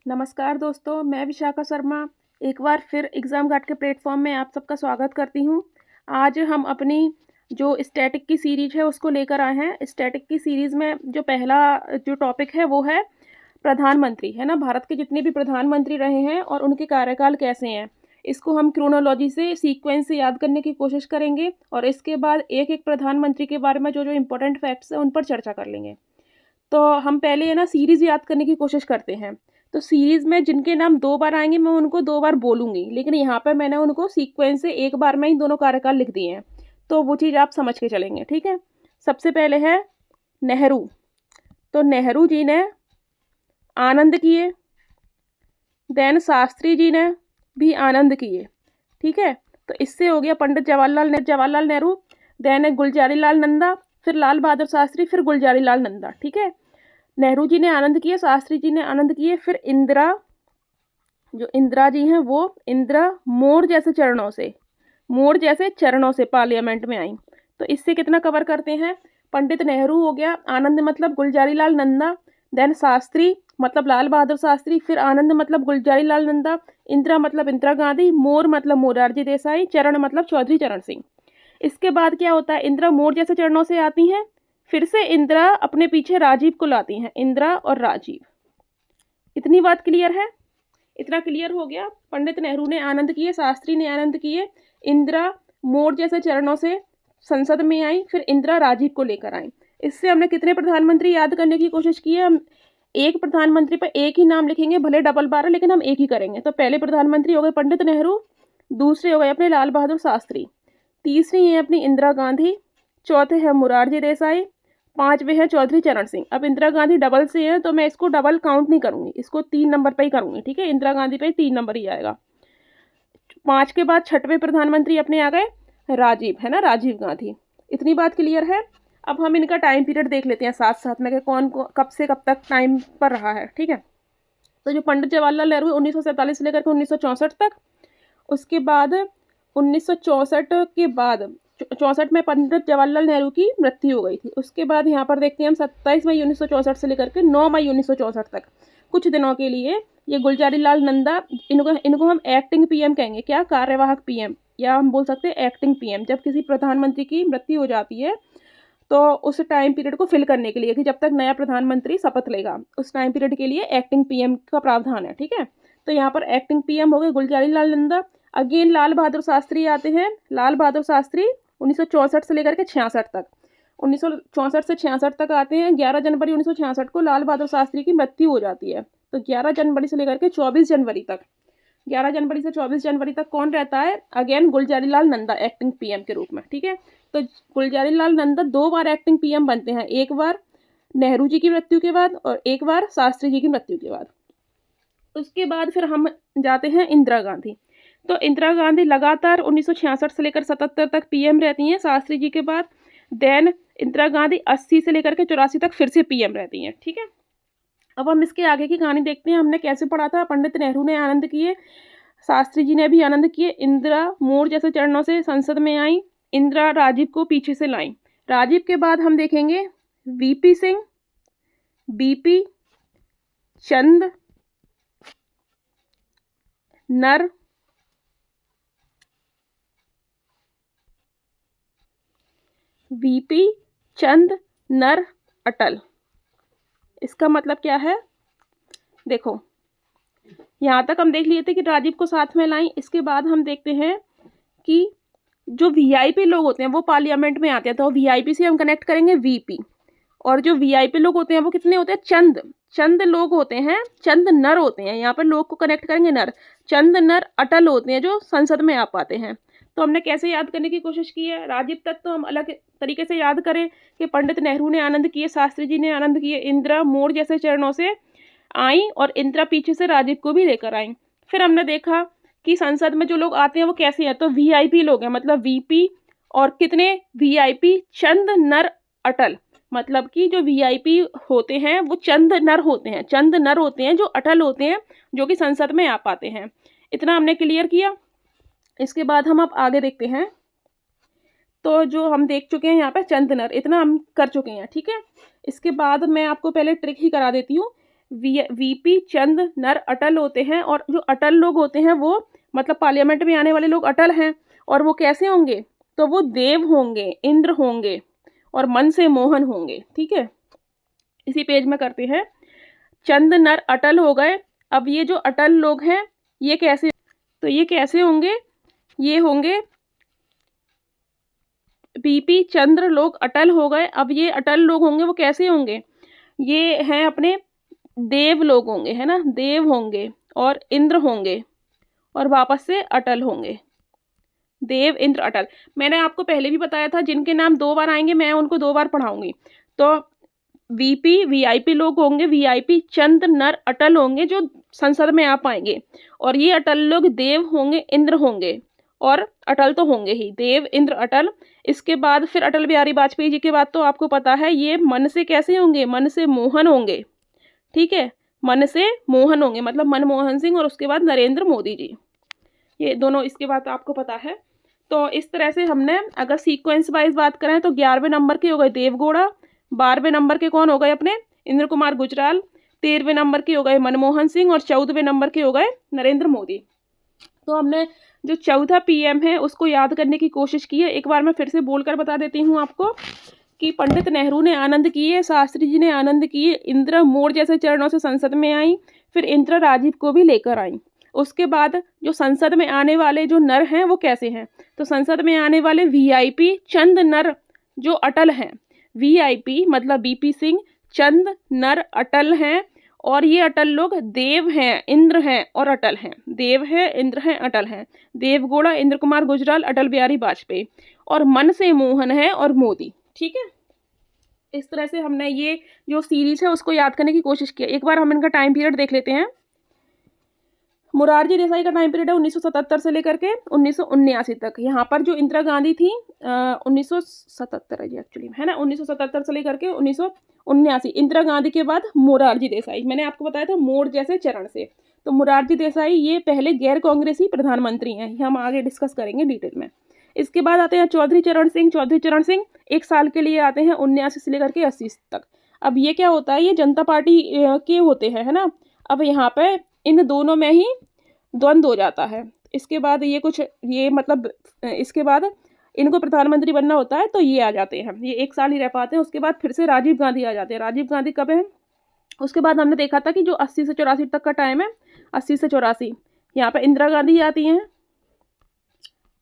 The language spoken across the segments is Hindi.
नमस्कार दोस्तों, मैं विशाखा शर्मा एक बार फिर एग्ज़ाम गार्ड के प्लेटफॉर्म में आप सबका स्वागत करती हूँ। आज हम अपनी जो स्टैटिक की सीरीज़ है उसको लेकर आए हैं। स्टैटिक की सीरीज़ में जो पहला जो टॉपिक है वो है प्रधानमंत्री, है ना? भारत के जितने भी प्रधानमंत्री रहे हैं और उनके कार्यकाल कैसे हैं, इसको हम क्रोनोलॉजी से सीक्वेंस से याद करने की कोशिश करेंगे और इसके बाद एक-एक प्रधानमंत्री के बारे में जो-जो इम्पोर्टेंट फैक्ट्स हैं उन पर चर्चा कर लेंगे। तो हम पहले है ना सीरीज़ याद करने की कोशिश करते हैं। तो सीरीज़ में जिनके नाम 2 बार आएँगे मैं उनको 2 बार बोलूँगी, लेकिन यहाँ पर मैंने उनको सीक्वेंस से एक बार में ही दोनों कार्यकाल लिख दिए हैं। तो वो चीज़ आप समझ के चलेंगे, ठीक है? सबसे पहले है नेहरू। तो नेहरू जी ने आनंद किए, देन शास्त्री जी ने भी आनंद किए, ठीक है? तो इससे हो गया पंडित जवाहरलाल नेहरू, देन गुलज़ारी लाल नंदा, फिर लाल बहादुर शास्त्री, फिर गुलज़ारी लाल नंदा, ठीक है? नेहरू जी ने आनंद किए, शास्त्री जी ने आनंद किए, फिर जो इंदिरा जी हैं वो इंदिरा मोर जैसे चरणों से पार्लियामेंट में आई। तो इससे कितना कवर करते हैं? पंडित नेहरू हो गया, आनंद मतलब गुलज़ारी लाल नंदा, देन शास्त्री मतलब लाल बहादुर शास्त्री, फिर आनंद मतलब गुलज़ारी लाल नंदा, इंदिरा मतलब इंदिरा गांधी, मोर मतलब मोरारजी देसाई, चरण मतलब चौधरी चरण सिंह। इसके बाद क्या होता है? इंदिरा मोर जैसे चरणों से आती हैं, फिर से इंदिरा अपने पीछे राजीव को लाती हैं, इंदिरा और राजीव। इतनी बात क्लियर है? इतना क्लियर हो गया। पंडित नेहरू ने आनंद किए, शास्त्री ने आनंद किए, इंदिरा मोर जैसे चरणों से संसद में आई, फिर इंदिरा राजीव को लेकर आई। इससे हमने कितने प्रधानमंत्री याद करने की कोशिश की है? हम एक प्रधानमंत्री पर एक ही नाम लिखेंगे, भले डबल बार है लेकिन हम एक ही करेंगे। तो पहले प्रधानमंत्री हो गए पंडित नेहरू, दूसरे हो गए अपने लाल बहादुर शास्त्री, तीसरी है अपनी इंदिरा गांधी, चौथे है मोरारजी देसाई, पांचवे है चौधरी चरण सिंह। अब इंदिरा गांधी डबल से है तो मैं इसको डबल काउंट नहीं करूंगी, इसको 3 नंबर पे ही करूंगी, ठीक है? इंदिरा गांधी पे 3 नंबर ही आएगा। 5 के बाद छठवें प्रधानमंत्री अपने आ गए राजीव, है ना? राजीव गांधी। इतनी बात क्लियर है? अब हम इनका टाइम पीरियड देख लेते हैं साथ साथ में कि कौन कब से कब तक टाइम पर रहा है, ठीक है? तो जो पंडित जवाहरलाल नेहरू 1947 से लेकर के 1964 तक, उसके बाद 1964 के बाद 64 में पंडित जवाहरलाल नेहरू की मृत्यु हो गई थी। उसके बाद यहाँ पर देखते हैं हम 27 मई 1964 से लेकर के 9 मई 1964 तक कुछ दिनों के लिए ये गुलज़ारी लाल नंदा, इनको हम एक्टिंग पीएम कहेंगे। क्या? कार्यवाहक पीएम, या हम बोल सकते हैं एक्टिंग पीएम। जब किसी प्रधानमंत्री की मृत्यु हो जाती है तो उस टाइम पीरियड को फिल करने के लिए कि जब तक नया प्रधानमंत्री शपथ लेगा, उस टाइम पीरियड के लिए एक्टिंग पीएम का प्रावधान है, ठीक है? तो यहाँ पर एक्टिंग पीएम हो गए गुलज़ारी लाल नंदा। अगेन लाल बहादुर शास्त्री आते हैं। लाल बहादुर शास्त्री 1964 से लेकर के 66 तक, 1964 से 66 तक आते हैं। 11 जनवरी 1966 को लाल बहादुर शास्त्री की मृत्यु हो जाती है। तो 11 जनवरी से लेकर के 24 जनवरी तक, 11 जनवरी से 24 जनवरी तक कौन रहता है? Again Gulzari Lal Nanda acting PM के रूप में, ठीक है? तो गुलज़ारी लाल नंदा 2 बार एक्टिंग पीएम बनते हैं, एक बार नेहरू जी की मृत्यु के बाद और एक बार शास्त्री जी की मृत्यु के बाद। उसके बाद फिर हम जाते हैं इंदिरा गांधी। तो इंदिरा गांधी लगातार 1966 से लेकर 77 तक पीएम रहती हैं शास्त्री जी के बाद। देन इंदिरा गांधी 80 से लेकर के 84 तक फिर से पीएम रहती हैं, ठीक है? अब हम इसके आगे की कहानी देखते हैं। हमने कैसे पढ़ा था? पंडित नेहरू ने आनंद किए, शास्त्री जी ने भी आनंद किए, इंदिरा मोर जैसे चरणों से संसद में आई, इंदिरा राजीव को पीछे से लाई। राजीव के बाद हम देखेंगे वीपी सिंह, बीपी चंद नर, वीपी चंद नर अटल। इसका मतलब क्या है? देखो, यहाँ तक हम देख लिए थे कि राजीव को साथ में लाई। इसके बाद हम देखते हैं कि जो वीआईपी लोग होते हैं वो पार्लियामेंट में आते हैं, तो वीआईपी से हम कनेक्ट करेंगे वीपी। और जो वीआईपी लोग होते हैं वो कितने होते हैं? चंद लोग होते हैं, चंद नर होते हैं। यहाँ पर लोग को कनेक्ट करेंगे नर। चंद नर अटल होते हैं जो संसद में आ पाते हैं। तो हमने कैसे याद करने की कोशिश की है? राजीव तक तो हम अलग तरीके से याद करें कि पंडित नेहरू ने आनंद किए, शास्त्री जी ने आनंद किए, इंदिरा मोर जैसे चरणों से आई और इंदिरा पीछे से राजीव को भी लेकर आई। फिर हमने देखा कि संसद में जो लोग आते हैं वो कैसे हैं? तो वीआईपी लोग हैं, मतलब वीपी और कितने वीआईपी? चंद नर अटल। मतलब कि जो वीआईपी होते हैं वो चंद नर होते हैं जो अटल होते हैं, जो कि संसद में आ पाते हैं। इतना हमने क्लियर किया। इसके बाद हम अब आगे देखते हैं। तो जो हम देख चुके हैं यहाँ पे चंद नर, इतना हम कर चुके हैं, ठीक है? इसके बाद मैं आपको पहले ट्रिक ही करा देती हूँ वीपी चंद नर अटल होते हैं, और जो अटल लोग होते हैं वो मतलब पार्लियामेंट में आने वाले लोग अटल हैं। और वो कैसे होंगे? तो वो देव होंगे, इंद्र होंगे और मन से मोहन होंगे। ठीक है, इसी पेज में करते हैं। चंद नर अटल हो गए। अब ये जो अटल लोग हैं ये कैसे, तो ये कैसे होंगे? ये होंगे बीपी चंद्र लोग अटल हो गए। अब ये अटल लोग होंगे वो कैसे होंगे? ये हैं अपने देव लोग होंगे, है ना, देव होंगे और इंद्र होंगे और वापस से अटल होंगे। देव इंद्र अटल। मैंने आपको पहले भी बताया था जिनके नाम 2 बार आएंगे मैं उनको 2 बार पढ़ाऊंगी। तो वीपी वीआईपी लोग होंगे, वीआईपी चंद नर अटल होंगे जो संसद में आ पाएंगे। और ये अटल लोग देव होंगे, इंद्र होंगे और अटल तो होंगे ही, देव इंद्र अटल। इसके बाद फिर अटल बिहारी वाजपेयी जी के बाद तो आपको पता है ये मन से कैसे होंगे? मन से मोहन होंगे। ठीक है, मन से मोहन होंगे, मतलब मनमोहन सिंह। और उसके बाद नरेंद्र मोदी जी, ये दोनों इसके बाद आपको पता है। तो इस तरह से हमने अगर सीक्वेंस वाइज बात करें तो 11वें नंबर के हो गए देवगौड़ा, 12वें नंबर के कौन हो गए अपने इंद्र कुमार गुजराल, 13वें नंबर के हो गए मनमोहन सिंह और 14वें नंबर के हो गए नरेंद्र मोदी। तो हमने जो चौथा पीएम है उसको याद करने की कोशिश की है। एक बार मैं फिर से बोलकर बता देती हूँ आपको कि पंडित नेहरू ने आनंद किए, शास्त्री जी ने आनंद किए, इंदिरा मोर जैसे चरणों से संसद में आई, फिर इंदिरा राजीव को भी लेकर आई। उसके बाद जो संसद में आने वाले जो नर हैं वो कैसे हैं? तो संसद में आने वाले वीआईपी चंद नर जो अटल हैं, वीआईपी मतलब बीपी सिंह, चंद नर अटल हैं। और ये अटल लोग देव हैं, इंद्र हैं और अटल हैं। देव हैं, इंद्र हैं, अटल हैं। देवगौड़ा, इंद्र कुमार गुजराल, अटल बिहारी वाजपेयी। और मन से मोहन है और मोदी। ठीक है, इस तरह से हमने ये जो सीरीज है उसको याद करने की कोशिश की। एक बार हम इनका टाइम पीरियड देख लेते हैं। मोरारजी देसाई का टाइम पीरियड है 1977 से लेकर के 1979 तक। यहाँ पर जो इंदिरा गांधी थी 1977 है जी एक्चुअली, है ना, 1977 से लेकर के 1979। इंदिरा गांधी के बाद मोरारजी देसाई, मैंने आपको बताया था मोर जैसे चरण से। तो मोरारजी देसाई ये पहले गैर कांग्रेसी प्रधानमंत्री हैं, ये हम आगे डिस्कस करेंगे डिटेल में। इसके बाद आते हैं चौधरी चरण सिंह। चौधरी चरण सिंह 1 साल के लिए आते हैं 79 से लेकर के 80 तक। अब ये क्या होता है, ये जनता पार्टी के होते हैं, है ना। अब यहाँ पे इन दोनों में ही द्वंद्व हो जाता है। इसके बाद ये कुछ ये मतलब इसके बाद इनको प्रधानमंत्री बनना होता है तो ये आ जाते हैं, ये 1 साल ही रह पाते हैं। उसके बाद फिर से राजीव गांधी आ जाते हैं। राजीव गांधी कब है? उसके बाद हमने देखा था कि जो 80 से 84 तक का टाइम है, 80 से 84 यहाँ पे इंदिरा गांधी आती हैं,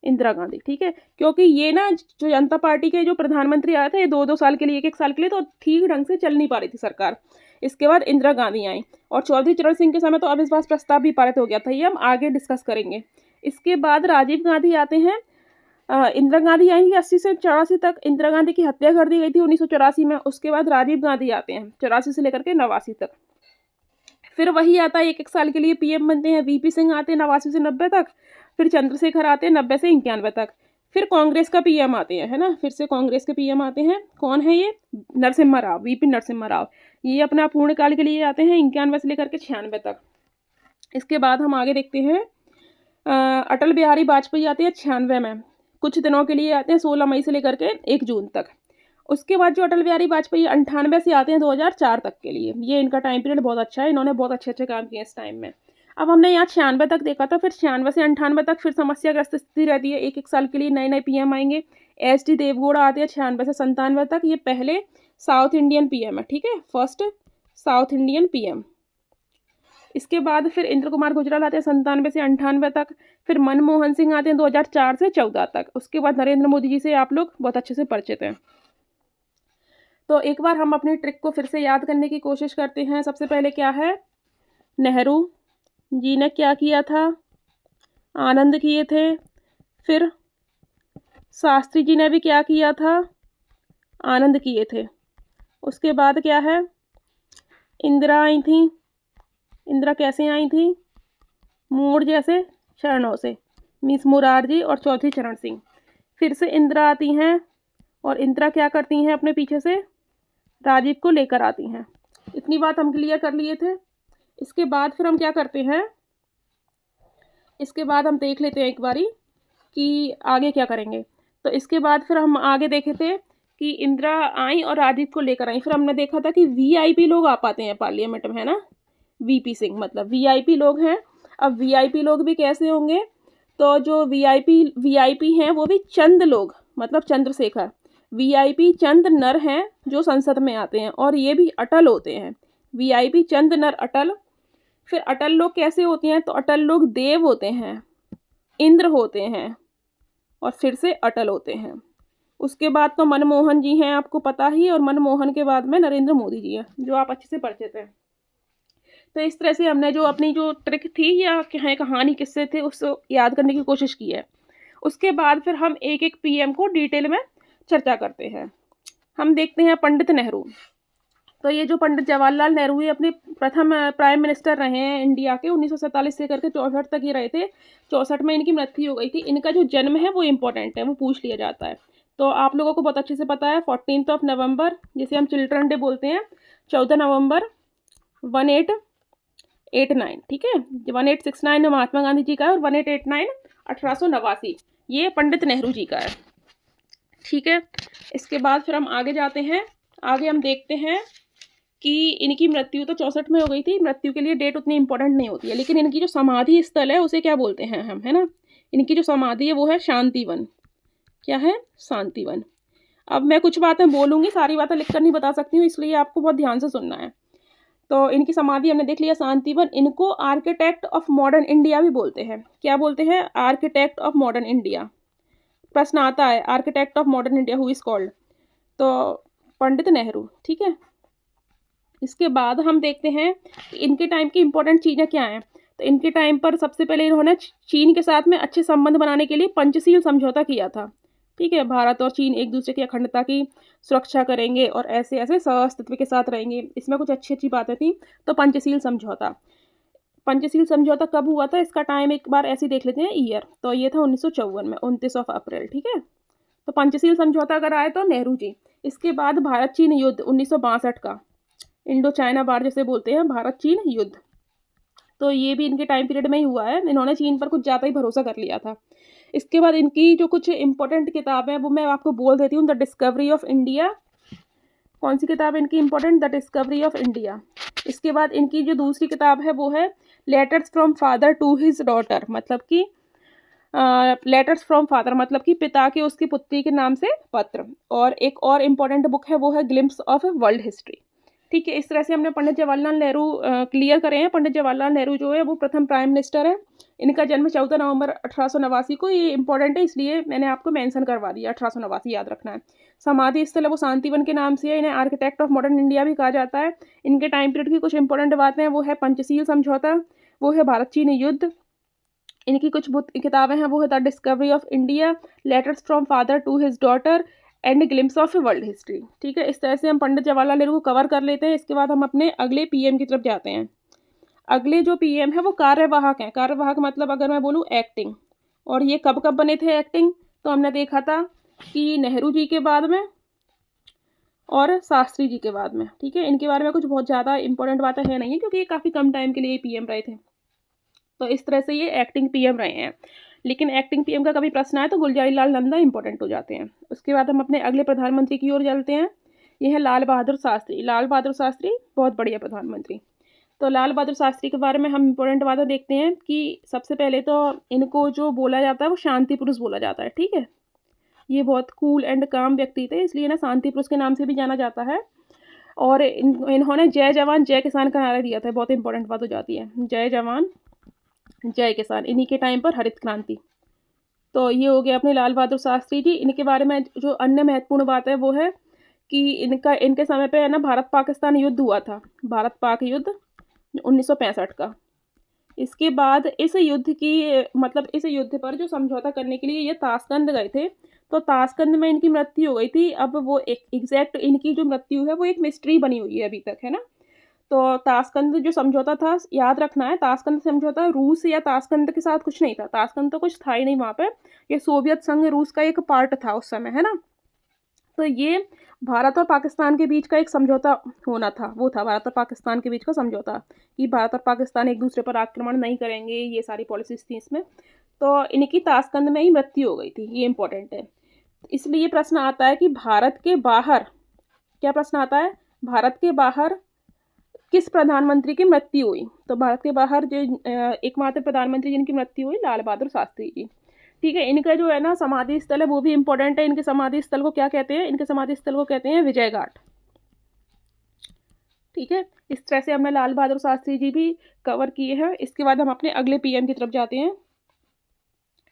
इंदिरा गांधी। ठीक है, क्योंकि ये ना जो जनता पार्टी के जो प्रधानमंत्री आए थे ये 2-2 साल के लिए, 1-1 साल के लिए, तो ठीक ढंग से चल नहीं पा रही थी सरकार। इसके बाद इंदिरा गांधी आई और चौधरी चरण सिंह के समय तो अविश्वास प्रस्ताव भी पारित हो गया था, ये हम आगे डिस्कस करेंगे। इसके बाद राजीव गांधी आते हैं। इंदिरा गांधी आएंगी 80 से 84 तक। इंदिरा गांधी की हत्या कर दी गई थी 1984 में। उसके बाद राजीव गांधी आते हैं 84 से लेकर के 89 तक। फिर वही आता है 1-1 साल के लिए पीएम बनते हैं। वीपी सिंह आते हैं 89 से 90 तक। फिर चंद्रशेखर आते हैं 90 से 91 तक। फिर कांग्रेस का पीएम आते हैं, है ना, फिर से कांग्रेस के पीएम आते हैं। कौन है ये? नरसिम्हा राव, वीपी नरसिम्हा राव। ये अपना पूर्णकाल के लिए आते हैं 91 से लेकर के 96 तक। इसके बाद हम आगे देखते हैं अटल बिहारी वाजपेयी आते हैं 96 में, कुछ दिनों के लिए आते हैं 16 मई से लेकर के 1 जून तक। उसके बाद जो अटल बिहारी वाजपेयी 98 से आते हैं 2004 तक के लिए। ये इनका टाइम पीरियड बहुत अच्छा है, इन्होंने बहुत अच्छे अच्छे काम किए इस टाइम में। अब हमने यहाँ 96 तक देखा था, फिर 96 से 98 तक फिर समस्याग्रस्त स्थिति रहती है। 1-1 साल के लिए नए नए पीएम आएंगे। एच डी देवगौड़ा आते हैं 96 से 97 तक। ये पहले साउथ इंडियन पीएम है, ठीक है, फर्स्ट साउथ इंडियन पीएम। इसके बाद फिर इंद्र कुमार गुजराल आते हैं 97 से 98 तक। फिर मनमोहन सिंह आते हैं 2004 से 14 तक। उसके बाद नरेंद्र मोदी जी से आप लोग बहुत अच्छे से परिचित हैं। तो एक बार हम अपनी ट्रिक को फिर से याद करने की कोशिश करते हैं। सबसे पहले क्या है, नेहरू जी ने क्या किया था? आनंद किए थे। फिर शास्त्री जी ने भी क्या किया था? आनंद किए थे। उसके बाद क्या है, इंदिरा आई थी। इंदिरा कैसे आई थी? मोर जैसे चरणों से, मिस मुरारजी और चौधरी चरण सिंह। फिर से इंदिरा आती हैं और इंदिरा क्या करती हैं, अपने पीछे से राजीव को लेकर आती हैं। इतनी बात हम क्लियर कर लिए थे। इसके बाद फिर हम क्या करते हैं, इसके बाद हम देख लेते हैं एक बारी कि आगे क्या करेंगे। तो इसके बाद फिर हम आगे देखे थे कि इंदिरा आई और राजीव को लेकर आई। फिर हमने देखा था कि वीआईपी लोग आ पाते हैं पार्लियामेंट में, है ना, वीपी सिंह, मतलब वीआईपी लोग हैं। अब वीआईपी लोग भी कैसे होंगे, तो जो वीआईपी हैं वो भी चंद लोग, मतलब चंद्रशेखर, वीआईपी चंद नर हैं जो संसद में आते हैं, और ये भी अटल होते हैं। वीआईपी चंद नर अटल। फिर अटल लोग कैसे होते हैं, तो अटल लोग देव होते हैं, इंद्र होते हैं, और फिर से अटल होते हैं। उसके बाद तो मनमोहन जी हैं, आपको पता ही, और मनमोहन के बाद में नरेंद्र मोदी जी हैं, जो आप अच्छे से परिचित हैं। तो इस तरह से हमने जो अपनी जो ट्रिक थी या कहानी किस्से थे उसको याद करने की कोशिश की है। उसके बाद फिर हम एक एक पीएम को डिटेल में चर्चा करते हैं। हम देखते हैं पंडित नेहरू। तो ये जो पंडित जवाहरलाल नेहरू ये अपने प्रथम प्राइम मिनिस्टर रहे हैं इंडिया के, 1947 से करके 64 तक ही रहे थे। 64 में इनकी मृत्यु हो गई थी। इनका जो जन्म है वो इम्पोर्टेंट है, वो पूछ लिया जाता है। तो आप लोगों को बहुत अच्छे से पता है, 14 नवंबर, जिसे हम चिल्ड्रन डे बोलते हैं, 14 नवंबर 1889, ठीक है। 1869 महात्मा गांधी जी का है, और 1889 1889 ये पंडित नेहरू जी का है, ठीक है। इसके बाद फिर हम आगे जाते हैं। आगे हम देखते हैं कि इनकी मृत्यु तो 64 में हो गई थी। मृत्यु के लिए डेट उतनी इंपॉर्टेंट नहीं होती है, लेकिन इनकी जो समाधि स्थल है उसे क्या बोलते हैं हम, है ना। इनकी जो समाधि है वो है शांतिवन। क्या है? शांतिवन। अब मैं कुछ बातें बोलूँगी, सारी बातें लिखकर नहीं बता सकती हूँ, इसलिए आपको बहुत ध्यान से सुनना है। तो इनकी समाधि हमने देख लिया, शांतिवन। इनको आर्किटेक्ट ऑफ मॉडर्न इंडिया भी बोलते हैं। क्या बोलते हैं? Architect of modern India. प्रश्न आता है, architect of modern India who is called, तो पंडित नेहरू, ठीक है। इसके बाद हम देखते हैं कि इनके टाइम की इंपॉर्टेंट चीज़ें क्या हैं। तो इनके टाइम पर सबसे पहले इन्होंने चीन के साथ में अच्छे संबंध बनाने के लिए पंचशील समझौता किया था, ठीक है। भारत और चीन एक दूसरे की अखंडता की सुरक्षा करेंगे और ऐसे ऐसे सहअस्तित्व के साथ रहेंगे, इसमें कुछ अच्छी अच्छी बातें थी। तो पंचशील समझौता कब हुआ था, इसका टाइम एक बार ऐसे देख लेते हैं, ईयर। तो ये था 1954 में, 29 अप्रैल, ठीक है। तो पंचशील समझौता अगर आए तो नेहरू जी। इसके बाद भारत चीन युद्ध 1962 का, इंडो चाइना वार जैसे बोलते हैं, भारत चीन युद्ध। तो ये भी इनके टाइम पीरियड में ही हुआ है। इन्होंने चीन पर कुछ ज़्यादा ही भरोसा कर लिया था। इसके बाद इनकी जो कुछ इंपॉर्टेंट किताबें हैं वो मैं आपको बोल देती हूँ। द डिस्कवरी ऑफ इंडिया, कौन सी किताब है इनकी important? The discovery of India. इसके बाद इनकी जो दूसरी किताब है वो है letters from father to his daughter, मतलब कि लेटर्स फ्रॉम फादर मतलब कि पिता के उसकी पुत्री के नाम से पत्र। और एक और इम्पॉर्टेंट बुक है वो है ग्लिम्स ऑफ वर्ल्ड हिस्ट्री, ठीक है। इस तरह से हमने पंडित जवाहरलाल नेहरू क्लियर करे हैं। पंडित जवाहरलाल नेहरू जो है वो प्रथम प्राइम मिनिस्टर है। इनका जन्म 14 नवंबर 1889 को, ये इंपॉर्टेंट है इसलिए मैंने आपको मेंशन करवा दिया, 1889 याद रखना है। समाधि स्थल है वो शांतिवन के नाम से है। इन्हें आर्किटेक्ट ऑफ मॉडर्न इंडिया भी कहा जाता है। इनके टाइम पीरियड की कुछ इंपॉर्टेंट बातें हैं, वो है पंचशील समझौता, वो है भारत चीन युद्ध। इनकी कुछ किताबें हैं वो है the discovery of India, letters from father to his daughter and glimpse of world history, ठीक है। इस तरह से हम पंडित जवाहरलाल नेहरू को कवर कर लेते हैं। इसके बाद हम अपने अगले पीएम की तरफ जाते हैं। अगले जो पीएम है वो कार्यवाहक हैं। कार्यवाहक मतलब अगर मैं बोलूँ एक्टिंग। और ये कब कब बने थे एक्टिंग, तो हमने देखा था कि नेहरू जी के बाद में और शास्त्री जी के बाद में, ठीक है। इनके बारे में कुछ बहुत ज़्यादा इंपॉर्टेंट बातें हैं नहीं है, क्योंकि ये काफ़ी कम टाइम के लिए पीएम रहे थे। तो इस तरह से ये एक्टिंग पीएम रहे हैं। लेकिन एक्टिंग पीएम का कभी प्रश्न आए तो गुलजारी लाल नंदा इंपॉर्टेंट हो जाते हैं। उसके बाद हम अपने अगले प्रधानमंत्री की ओर चलते हैं। ये है लाल बहादुर शास्त्री। लाल बहादुर शास्त्री बहुत बढ़िया प्रधानमंत्री। तो लाल बहादुर शास्त्री के बारे में हम इंपॉर्टेंट बातें देखते हैं कि सबसे पहले तो इनको जो बोला जाता है वो शांति पुरुष बोला जाता है, ठीक है। ये बहुत कूल एंड काम व्यक्ति थे, इसलिए ना शांति पुरुष के नाम से भी जाना जाता है। और इन्होंने जय जवान जय किसान का नारा दिया था, बहुत इंपॉर्टेंट बात हो जाती है, जय जवान जय किसान। इन्हीं के टाइम पर हरित क्रांति। तो ये हो गया अपने लाल बहादुर शास्त्री जी। इनके बारे में जो अन्य महत्वपूर्ण बात है वो है कि इनके समय पे है ना भारत पाकिस्तान युद्ध हुआ था, भारत पाक युद्ध 1965 का। इसके बाद इस युद्ध पर जो समझौता करने के लिए ये ताशकंद गए थे। तो ताशकंद में इनकी मृत्यु हो गई थी। अब वो एग्जैक्ट इनकी जो मृत्यु है वो एक मिस्ट्री बनी हुई है अभी तक, है ना। तो ताशकंद जो समझौता था, याद रखना है, ताशकंद समझौता रूस या ताशकंद के साथ कुछ नहीं था। ताशकंद तो कुछ था ही नहीं वहाँ पे। ये सोवियत संघ रूस का एक पार्ट था उस समय, है ना। तो ये भारत और पाकिस्तान के बीच का एक समझौता होना था, वो था भारत और पाकिस्तान के बीच का समझौता कि भारत और पाकिस्तान एक दूसरे पर आक्रमण नहीं करेंगे, ये सारी पॉलिसीज थी इसमें। तो इनकी ताशकंद में ही मृत्यु हो गई थी, ये इंपॉर्टेंट है। इसलिए प्रश्न आता है कि भारत के बाहर, क्या प्रश्न आता है, भारत के बाहर किस प्रधानमंत्री की मृत्यु हुई? तो भारत के बाहर जो एकमात्र प्रधानमंत्री जिनकी मृत्यु हुई, लाल बहादुर शास्त्री जी। ठीक है, इनका जो है ना समाधि स्थल है वो भी इम्पोर्टेंट है। इनके समाधि स्थल को क्या कहते हैं? इनके समाधि स्थल को कहते हैं विजय घाट। ठीक है, इस तरह से हमने लाल बहादुर शास्त्री जी भी कवर किए हैं। इसके बाद हम अपने अगले पीएम की तरफ जाते हैं,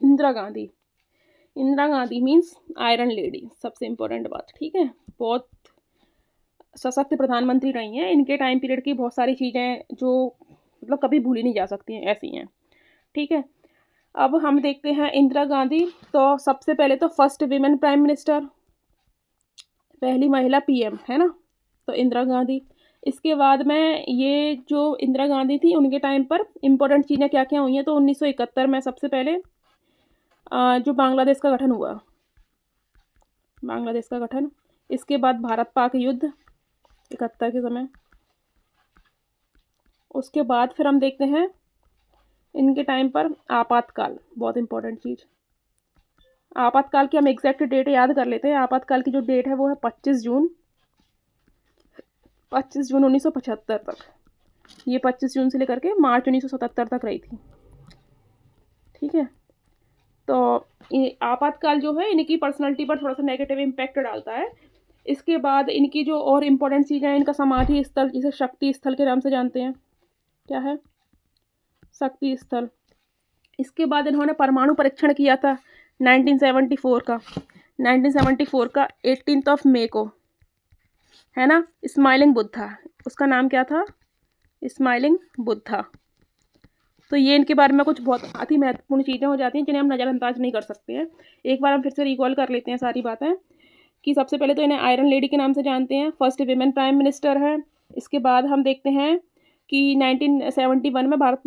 Indira Gandhi. Indira Gandhi means iron lady, सबसे इम्पोर्टेंट बात। ठीक है, बहुत सशक्त प्रधानमंत्री रही हैं। इनके टाइम पीरियड की बहुत सारी चीज़ें जो मतलब कभी भूली नहीं जा सकती हैं, ऐसी हैं। ठीक है, अब हम देखते हैं इंदिरा गांधी। तो सबसे पहले तो फर्स्ट विमेन प्राइम मिनिस्टर, पहली महिला पीएम है ना, तो इंदिरा गांधी। इसके बाद में ये जो इंदिरा गांधी थी उनके टाइम पर इम्पोर्टेंट चीज़ें क्या क्या हुई हैं, तो 1971 में सबसे पहले जो बांग्लादेश का गठन हुआ, बांग्लादेश का गठन। इसके बाद भारत पाक युद्ध 71 के समय। उसके बाद फिर हम देखते हैं इनके टाइम पर आपातकाल, बहुत इंपॉर्टेंट चीज़। आपातकाल की हम एग्जैक्ट डेट याद कर लेते हैं। आपातकाल की जो डेट है वो है 25 जून 1975 तक। ये 25 जून से लेकर के मार्च 1977 तक रही थी। ठीक है, तो आपातकाल जो है इनकी पर्सनैलिटी पर थोड़ा सा नेगेटिव इम्पैक्ट डालता है। इसके बाद इनकी जो और इम्पोर्टेंट चीज़ें हैं, इनका समाधि स्थल जिसे शक्ति स्थल के नाम से जानते हैं, क्या है? शक्ति स्थल। इसके बाद इन्होंने परमाणु परीक्षण किया था 1974 का 18 मई को, है ना, स्माइलिंग बुद्धा। उसका नाम क्या था? स्माइलिंग बुद्धा। तो ये इनके बारे में कुछ बहुत अति महत्वपूर्ण चीज़ें हो जाती हैं जिन्हें हम नज़रअंदाज नहीं कर सकते हैं। एक बार हम फिर से रिकॉल कर लेते हैं सारी बातें कि सबसे पहले तो इन्हें आयरन लेडी के नाम से जानते हैं, फर्स्ट विमेन प्राइम मिनिस्टर है। इसके बाद हम देखते हैं कि 1971 में भारत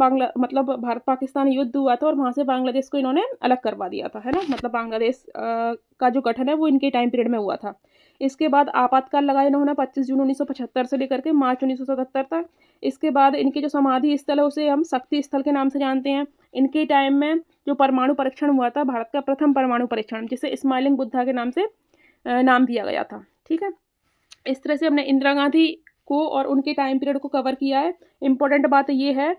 पाकिस्तान युद्ध हुआ था और वहाँ से बांग्लादेश को इन्होंने अलग करवा दिया था, है ना, मतलब बांग्लादेश का जो गठन है वो इनके टाइम पीरियड में हुआ था। इसके बाद आपातकाल लगाया इन्होंने 25 जून 1975 से लेकर के मार्च 1977 तक। इसके बाद इनके जो समाधि स्थल है उसे हम शक्ति स्थल के नाम से जानते हैं। इनके टाइम में जो परमाणु परीक्षण हुआ था, भारत का प्रथम परमाणु परीक्षण, जिसे स्माइलिंग बुद्धा के नाम से नाम दिया गया था। ठीक है, इस तरह से हमने इंदिरा गांधी को और उनके टाइम पीरियड को कवर किया है। इम्पोर्टेंट बात ये है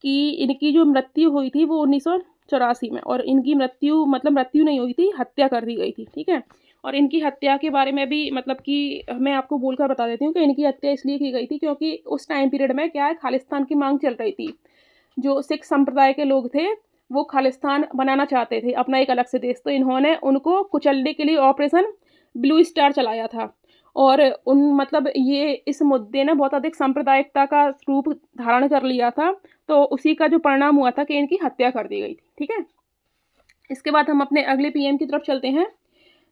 कि इनकी जो मृत्यु हुई थी वो 1984 में, और इनकी मृत्यु नहीं हुई थी, हत्या कर दी गई थी। ठीक है, और इनकी हत्या के बारे में भी मतलब कि मैं आपको बोलकर बता देती हूँ कि इनकी हत्या इसलिए की गई थी क्योंकि उस टाइम पीरियड में क्या है, खालिस्तान की मांग चल रही थी। जो सिख संप्रदाय के लोग थे वो खालिस्तान बनाना चाहते थे, अपना एक अलग से देश। तो इन्होंने उनको कुचलने के लिए ऑपरेशन ब्लू स्टार चलाया था, और ये इस मुद्दे ने बहुत अधिक सांप्रदायिकता का रूप धारण कर लिया था। तो उसी का जो परिणाम हुआ था कि इनकी हत्या कर दी गई थी। ठीक है, इसके बाद हम अपने अगले पीएम की तरफ चलते हैं।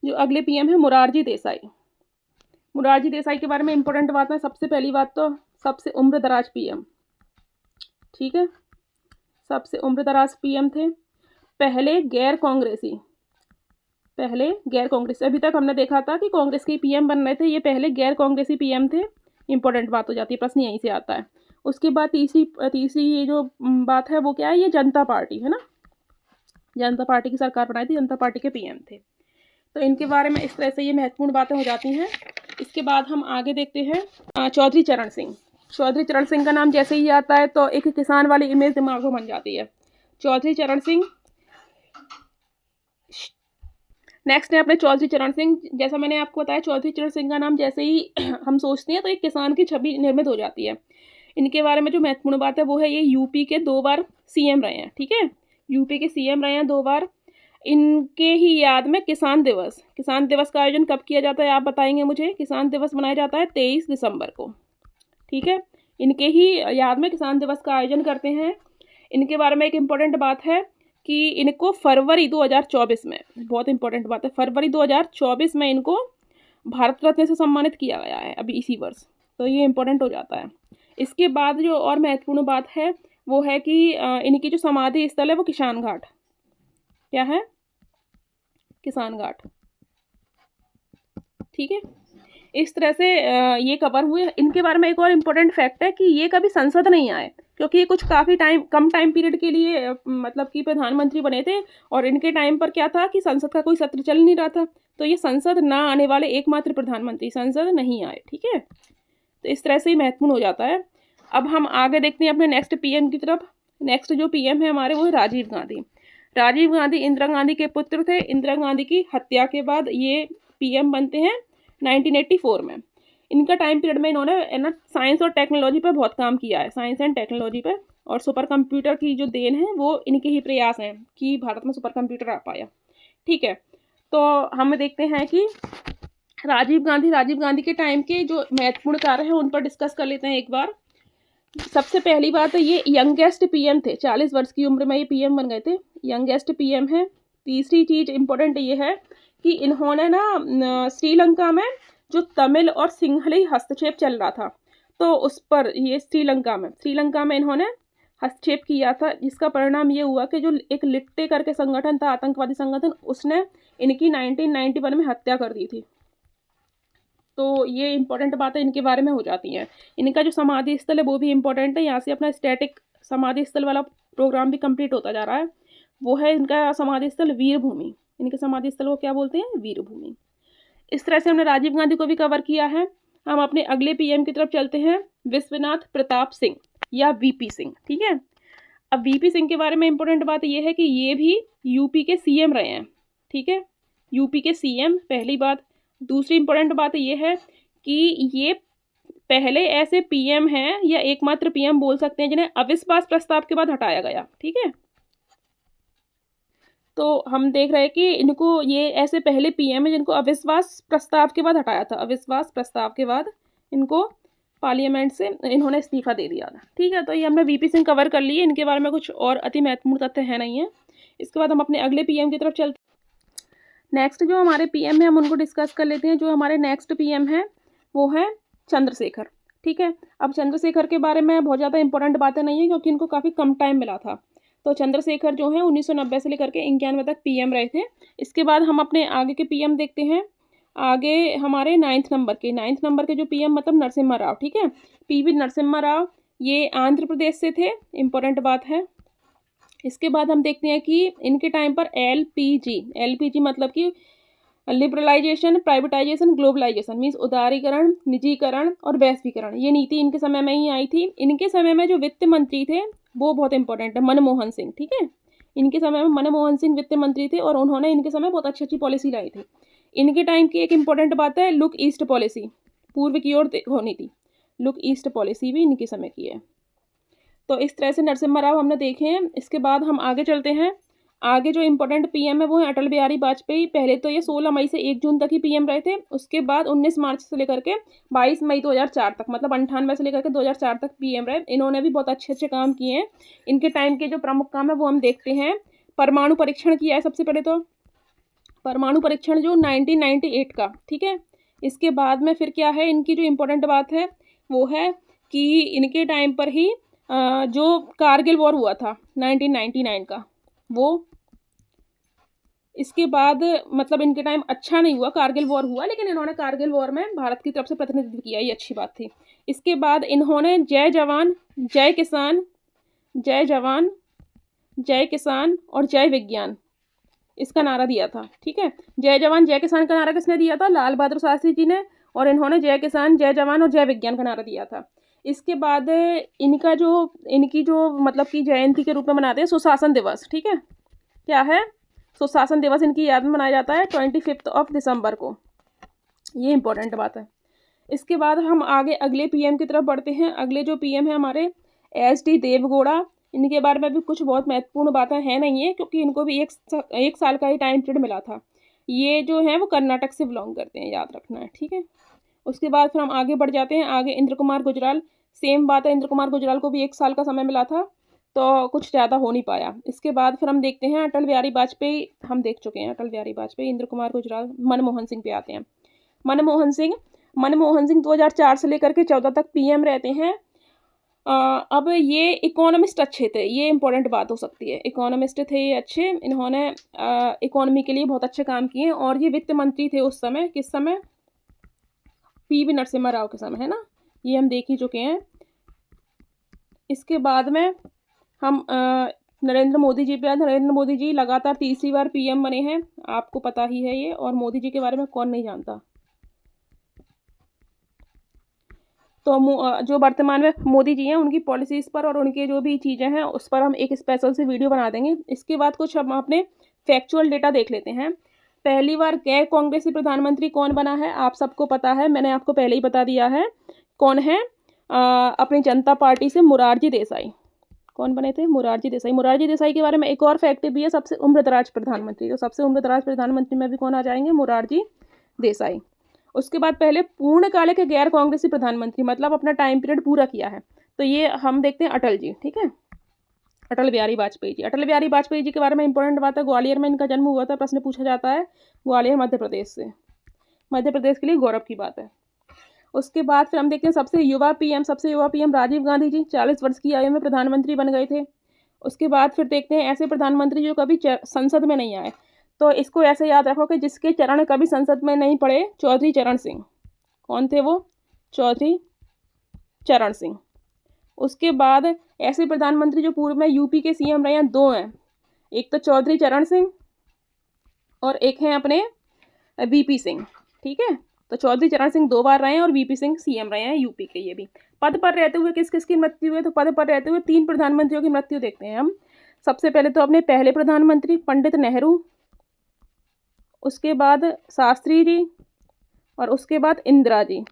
जो अगले पीएम है मोरारजी देसाई। मोरारजी देसाई के बारे में इंपॉर्टेंट बात है, सबसे पहली बात तो सबसे उम्र दराज पीएम। ठीक है, सबसे उम्र दराज पीएम थे, पहले गैर कांग्रेसी। अभी तक हमने देखा था कि कांग्रेस के पीएम बन रहे थे, ये पहले गैर कांग्रेसी पीएम थे। इंपॉर्टेंट बात हो जाती है, प्रश्न यहीं से आता है। उसके बाद तीसरी ये जो बात है वो क्या है, ये जनता पार्टी है ना, जनता पार्टी की सरकार बनाई थी, जनता पार्टी के पीएम थे। तो इनके बारे में इस तरह से ये महत्वपूर्ण बातें हो जाती हैं। इसके बाद हम आगे देखते हैं चौधरी चरण सिंह। चौधरी चरण सिंह का नाम जैसे ही आता है तो एक किसान वाली इमेज दिमाग में बन जाती है, चौधरी चरण सिंह। नेक्स्ट है अपने चौधरी चरण सिंह। जैसा मैंने आपको बताया, चौधरी चरण सिंह का नाम जैसे ही हम सोचते हैं तो एक किसान की छवि निर्मित हो जाती है। इनके बारे में जो महत्वपूर्ण बात है वो है ये यूपी के 2 बार सीएम रहे हैं। ठीक है, यूपी के सीएम रहे हैं 2 बार। इनके ही याद में किसान दिवस का आयोजन कब किया जाता है आप बताएंगे मुझे? किसान दिवस मनाया जाता है 23 दिसंबर को। ठीक है, इनके ही याद में किसान दिवस का आयोजन करते हैं। इनके बारे में एक इम्पॉर्टेंट बात है कि इनको फरवरी 2024 में, बहुत इंपॉर्टेंट बात है, फरवरी 2024 में इनको भारत रत्न से सम्मानित किया गया है अभी इसी वर्ष। तो ये इम्पोर्टेंट हो जाता है। इसके बाद जो और महत्वपूर्ण बात है वो है कि इनकी जो समाधि स्थल है वो किसान घाट, क्या है, किसान घाट। ठीक है, इस तरह से ये कवर हुए। इनके बारे में एक और इम्पोर्टेंट फैक्ट है कि ये कभी संसद नहीं आए, क्योंकि ये कुछ काफ़ी कम टाइम पीरियड के लिए कि प्रधानमंत्री बने थे, और इनके टाइम पर क्या था कि संसद का कोई सत्र चल नहीं रहा था। तो ये संसद ना आने वाले एकमात्र प्रधानमंत्री, संसद नहीं आए। ठीक है, तो इस तरह से ही महत्वपूर्ण हो जाता है। अब हम आगे देखते हैं अपने नेक्स्ट पीएम की तरफ। नेक्स्ट जो पीएम है हमारे वो है राजीव गांधी। राजीव गांधी इंदिरा गांधी के पुत्र थे। इंदिरा गांधी की हत्या के बाद ये पीएम बनते हैं 1984 में। इनका टाइम पीरियड में इन्होंने ना साइंस और टेक्नोलॉजी पर बहुत काम किया है, साइंस एंड टेक्नोलॉजी पर, और सुपर कंप्यूटर की जो देन है वो इनके ही प्रयास हैं कि भारत में सुपर कंप्यूटर आ पाया। ठीक है, तो हम देखते हैं कि राजीव गांधी के टाइम के जो महत्वपूर्ण कार्य हैं उन पर डिस्कस कर लेते हैं एक बार। सबसे पहली बात है ये यंगेस्ट पीएम थे, 40 वर्ष की उम्र में ये पीएम बन गए थे, यंगेस्ट पीएम है। तीसरी चीज़ इम्पोर्टेंट ये है कि इन्होंने ना श्रीलंका में जो तमिल और सिंहली हस्तक्षेप चल रहा था तो उस पर ये श्रीलंका में इन्होंने हस्तक्षेप किया था, जिसका परिणाम ये हुआ कि जो एक लिट्टे करके संगठन था, आतंकवादी संगठन, उसने इनकी 1991 में हत्या कर दी थी। तो ये इंपॉर्टेंट बातें इनके बारे में हो जाती हैं। इनका जो समाधि स्थल है वो भी इम्पोर्टेंट है। यहाँ से अपना स्टैटिक समाधि स्थल वाला प्रोग्राम भी कंप्लीट होता जा रहा है। वो है इनका समाधि स्थल वीरभूमि। इनके समाधि स्थल को क्या बोलते हैं? वीरभूमि। इस तरह से हमने राजीव गांधी को भी कवर किया है। हम अपने अगले पीएम की तरफ चलते हैं, विश्वनाथ प्रताप सिंह या वीपी सिंह। ठीक है, अब वीपी सिंह के बारे में इंपॉर्टेंट बात ये है कि ये भी यूपी के सीएम रहे हैं। ठीक है, यूपी के सीएम, पहली बात। दूसरी इंपॉर्टेंट बात ये है कि ये पहले ऐसे पीएम हैं या एकमात्र पीएम बोल सकते हैं जिन्हें अविश्वास प्रस्ताव के बाद हटाया गया। ठीक है, तो हम देख रहे हैं कि इनको ये ऐसे पहले पीएम है जिनको अविश्वास प्रस्ताव के बाद हटाया था। अविश्वास प्रस्ताव के बाद इनको पार्लियामेंट से इन्होंने इस्तीफा दे दिया था। ठीक है, तो ये हमने वीपी सिंह कवर कर लिए। इनके बारे में कुछ और अति महत्वपूर्ण तथ्य है नहीं है। इसके बाद हम अपने अगले पीएम की तरफ चलते हैं। नेक्स्ट जो हमारे पीएम है हम उनको डिस्कस कर लेते हैं। जो हमारे नेक्स्ट पीएम है वो है चंद्रशेखर। ठीक है, अब चंद्रशेखर के बारे में बहुत ज़्यादा इंपॉर्टेंट बातें नहीं है क्योंकि इनको काफ़ी कम टाइम मिला था। तो चंद्रशेखर जो है 1990 से लेकर के 91 तक पीएम रहे थे। इसके बाद हम अपने आगे के पीएम देखते हैं। आगे हमारे 9th नंबर के जो पीएम मतलब नरसिम्हा राव। ठीक है, पीवी नरसिम्हा राव, ये आंध्र प्रदेश से थे, इम्पोर्टेंट बात है। इसके बाद हम देखते हैं कि इनके टाइम पर एलपीजी मतलब कि लिबरलाइजेशन, प्राइवेटाइजेशन, ग्लोबलाइजेशन मीन्स उदारीकरण, निजीकरण और वैश्वीकरण, ये नीति इनके समय में ही आई थी। इनके समय में जो वित्त मंत्री थे वो बहुत इंपॉर्टेंट है, मनमोहन सिंह। ठीक है, इनके समय में मनमोहन सिंह वित्त मंत्री थे और उन्होंने इनके समय बहुत अच्छी अच्छी पॉलिसी लाई थी। इनके टाइम की एक इम्पॉर्टेंट बात है लुक ईस्ट पॉलिसी, पूर्व की ओर होनी थी। लुक ईस्ट पॉलिसी भी इनके समय की है। तो इस तरह से नरसिम्हा राव हमने देखे हैं। इसके बाद हम आगे चलते हैं। आगे जो इम्पोर्टेंट पीएम है वो है अटल बिहारी वाजपेयी। पहले तो ये 16 मई से 1 जून तक ही पीएम रहे थे। उसके बाद 19 मार्च से लेकर के 22 मई 2004 तक, मतलब 98 से लेकर के 2004 तक पीएम रहे। इन्होंने भी बहुत अच्छे अच्छे काम किए हैं। इनके टाइम के जो प्रमुख काम है वो हम देखते हैं। परमाणु परीक्षण किया है सबसे पहले, तो परमाणु परीक्षण जो 1998 का। ठीक है, इसके बाद में फिर क्या है, इनकी जो इम्पोर्टेंट बात है वो है कि इनके टाइम पर ही जो कारगिल वॉर हुआ था 1999 का, वो इसके बाद मतलब इनके टाइम अच्छा नहीं हुआ, कारगिल वॉर हुआ, लेकिन इन्होंने कारगिल वॉर में भारत की तरफ से प्रतिनिधित्व किया, ये अच्छी बात थी। इसके बाद इन्होंने जय जवान जय किसान, जय जवान जय किसान और जय विज्ञान, इसका नारा दिया था। ठीक है, जय जवान जय किसान का नारा किसने दिया था? लाल बहादुर शास्त्री जी ने। और इन्होंने जय किसान जय जवान और जय विज्ञान का नारा दिया था। इसके बाद इनकी जो मतलब कि जयंती के रूप में मनाते हैं सुशासन दिवस। ठीक है, क्या है? सुशासन दिवस इनकी याद में मनाया जाता है 25 दिसंबर को। ये इंपॉर्टेंट बात है। इसके बाद हम आगे अगले पीएम की तरफ बढ़ते हैं। अगले जो पीएम है हमारे HD देवगौड़ा। इनके बारे में भी कुछ बहुत महत्वपूर्ण बातें हैं नहीं है क्योंकि इनको भी एक साल का ही टाइम पीरियड मिला था। ये जो है वो कर्नाटक से बिलोंग करते हैं, याद रखना है। ठीक है, उसके बाद फिर हम आगे बढ़ जाते हैं। आगे इंद्र कुमार गुजराल, सेम बात है, इंद्र कुमार गुजराल को भी 1 साल का समय मिला था तो कुछ ज़्यादा हो नहीं पाया। इसके बाद फिर हम देखते हैं अटल बिहारी वाजपेयी, हम देख चुके हैं अटल बिहारी वाजपेयी, इंद्र कुमार गुजराल। मनमोहन सिंह पे आते हैं। मनमोहन सिंह 2004 से लेकर के 14 तक पीएम रहते हैं। अब ये इकोनॉमिस्ट अच्छे थे, ये इंपॉर्टेंट बात हो सकती है। इकोनॉमिस्ट थे ये अच्छे, इन्होंने इकोनॉमी के लिए बहुत अच्छे काम किए और ये वित्त मंत्री थे उस समय। किस समय? पीवी नरसिम्हा राव के समय, है ना, ये हम देख ही चुके हैं। इसके बाद में हम नरेंद्र मोदी जी पे आए। नरेंद्र मोदी जी लगातार तीसरी बार पीएम बने हैं, आपको पता ही है ये, और मोदी जी के बारे में कौन नहीं जानता। तो जो वर्तमान में मोदी जी हैं उनकी पॉलिसीज़ पर और उनके जो भी चीज़ें हैं उस पर हम एक स्पेशल से वीडियो बना देंगे। इसके बाद कुछ हम अपने फैक्चुअल डेटा देख लेते हैं। पहली बार गैर कांग्रेसी प्रधानमंत्री कौन बना है, आप सबको पता है, मैंने आपको पहले ही बता दिया है। कौन है? अपनी जनता पार्टी से मोरारजी देसाई। कौन बने थे? मोरारजी देसाई। मोरारजी देसाई के बारे में एक और फैक्ट भी है, सबसे उम्रदराज प्रधानमंत्री। तो सबसे उम्रदराज प्रधानमंत्री में भी कौन आ जाएंगे? मोरारजी देसाई। उसके बाद पहले पूर्णकाल के गैर कांग्रेसी प्रधानमंत्री, मतलब अपना टाइम पीरियड पूरा किया है, तो ये हम देखते हैं अटल जी। ठीक है, अटल बिहारी वाजपेयी जी। अटल बिहारी वाजपेयी जी के बारे में इंपॉर्टेंट बात है, ग्वालियर में इनका जन्म हुआ था। प्रश्न पूछा जाता है ग्वालियर मध्य प्रदेश से, मध्य प्रदेश के लिए गौरव की बात है। उसके बाद फिर हम देखते हैं सबसे युवा पीएम राजीव गांधी जी 40 वर्ष की आयु में प्रधानमंत्री बन गए थे। उसके बाद फिर देखते हैं ऐसे प्रधानमंत्री जो कभी संसद में नहीं आए, तो इसको ऐसे याद रखो कि जिसके चरण कभी संसद में नहीं पड़े, चौधरी चरण सिंह। कौन थे वो? चौधरी चरण सिंह। उसके बाद ऐसे प्रधानमंत्री जो पूर्व में यूपी के सीएम रहे हैं, दो हैं, एक तो चौधरी चरण सिंह और एक हैं अपने वीपी सिंह। ठीक है, तो चौधरी चरण सिंह 2 बार रहे हैं और वीपी सिंह सीएम रहे हैं यूपी के। ये भी पद पर रहते हुए किस किस की मृत्यु हुई? तो पद पर रहते हुए 3 प्रधानमंत्रियों की मृत्यु देखते हैं हम। सबसे पहले तो अपने पहले प्रधानमंत्री पंडित नेहरू, उसके बाद शास्त्री जी और उसके बाद इंदिरा जी।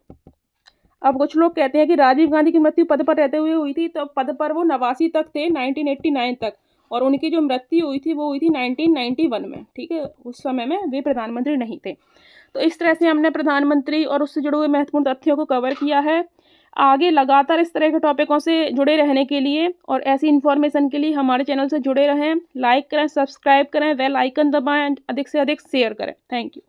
अब कुछ लोग कहते हैं कि राजीव गांधी की मृत्यु पद पर रहते हुए हुई थी, तो पद पर वो 89 तक थे, 1989 तक, और उनकी जो मृत्यु हुई थी वो हुई थी 1991 में। ठीक है, उस समय में वे प्रधानमंत्री नहीं थे। तो इस तरह से हमने प्रधानमंत्री और उससे जुड़े हुए महत्वपूर्ण तथ्यों को कवर किया है। आगे लगातार इस तरह के टॉपिकों से जुड़े रहने के लिए और ऐसी इन्फॉर्मेशन के लिए हमारे चैनल से जुड़े रहें। लाइक करें, सब्सक्राइब करें, बेल आइकन दबाएं, अधिक से अधिक शेयर करें। Thank you.